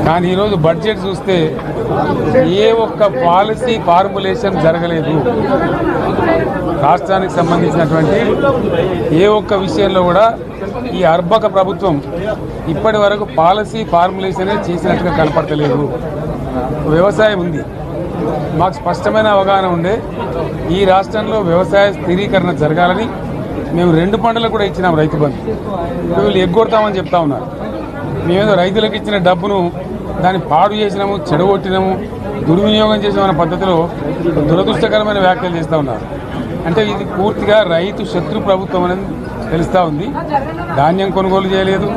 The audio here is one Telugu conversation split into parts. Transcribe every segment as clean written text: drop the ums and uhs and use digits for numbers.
కానీ ఈరోజు బడ్జెట్ చూస్తే ఏ ఒక్క పాలసీ ఫార్ములేషన్ జరగలేదు. రాష్ట్రానికి సంబంధించినటువంటి ఏ ఒక్క విషయంలో కూడా ఈ అర్బక ప్రభుత్వం ఇప్పటి వరకు పాలసీ ఫార్ములేషనే చేసినట్టుగా కనపడతలేదు. వ్యవసాయం ఉంది, మాకు స్పష్టమైన అవగాహన ఉండే ఈ రాష్ట్రంలో వ్యవసాయ స్థిరీకరణ జరగాలని మేము 2 పంటలకు కూడా ఇచ్చినాం రైతు బంధు. వీళ్ళు ఎగ్గొడతామని చెప్తా ఉన్నారు. మేమేదో రైతులకు ఇచ్చిన డబ్బును దాన్ని పాడు చేసినాము, చెడగొట్టినాము, దుర్వినియోగం చేసామన్న పద్ధతిలో దురదృష్టకరమైన వ్యాఖ్యలు చేస్తూ ఉన్నారు. అంటే ఇది పూర్తిగా రైతు శత్రు ప్రభుత్వం అనేది తెలుస్తూ ఉంది. ధాన్యం కొనుగోలు చేయలేదు,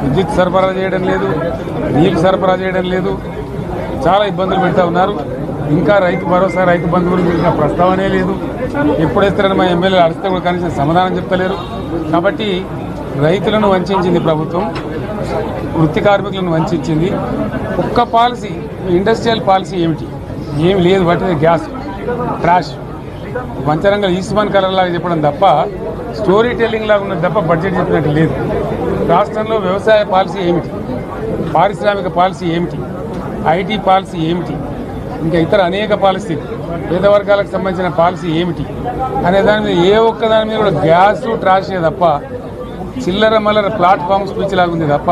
విద్యుత్ సరఫరా చేయడం లేదు, నీళ్లు సరఫరా చేయడం లేదు, చాలా ఇబ్బందులు పెడతా ఉన్నారు. ఇంకా రైతు భరోసా, రైతు బంధు గురించి ఇంకా ప్రస్తావనే లేదు. ఎప్పుడేస్తారని మా ఎమ్మెల్యేలు అడిగితే కూడా కనీసం సమాధానం చెప్తలేరు. కాబట్టి రైతులను వంచింది ప్రభుత్వం, వృత్తి కార్మికులను వంచింది. ఒక్క పాలసీ, ఇండస్ట్రియల్ పాలసీ ఏమిటి? ఏమి లేదు. వాటి గ్యాస్ ట్రాష్ పంచరంగం ఈస్మాన్ కలర్ లాగా చెప్పడం తప్ప, స్టోరీ టెల్లింగ్ లాగా ఉన్నది తప్ప బడ్జెట్ చెప్పినట్టు లేదు. రాష్ట్రంలో వ్యవసాయ పాలసీ ఏమిటి, పారిశ్రామిక పాలసీ ఏమిటి, ఐటీ పాలసీ ఏమిటి, ఇంకా ఇతర అనేక పాలసీలు, పేద వర్గాలకు సంబంధించిన పాలసీ ఏమిటి అనే దాని మీద ఏ ఒక్క దాని మీద కూడా గ్యాస్ ట్రాషే తప్ప, చిల్లర మల్లర ప్లాట్ఫామ్ స్పీచ్ లాగా ఉంది తప్ప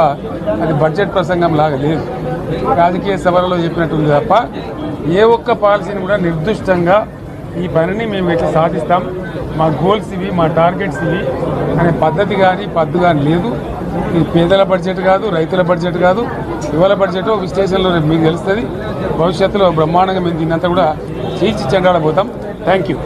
అది బడ్జెట్ ప్రసంగం లాగా లేదు. రాజకీయ సభలలో చెప్పినట్టుంది తప్ప ఏ ఒక్క పాలసీని కూడా నిర్దిష్టంగా ఈ పనిని మేము ఎట్లా సాధిస్తాం, మా గోల్స్ ఇవి, మా టార్గెట్స్ ఇవి అనే పద్ధతి కానీ పద్దు కానీ లేదు. ఇది పేదల బడ్జెట్ కాదు, రైతుల బడ్జెట్ కాదు, యువల బడ్జెట్. విశ్లేషణలో మీకు తెలుస్తుంది. భవిష్యత్తులో బ్రహ్మాండంగా మేము దీన్నంతా కూడా చీల్చి చెండాడబోతాం. Thank you.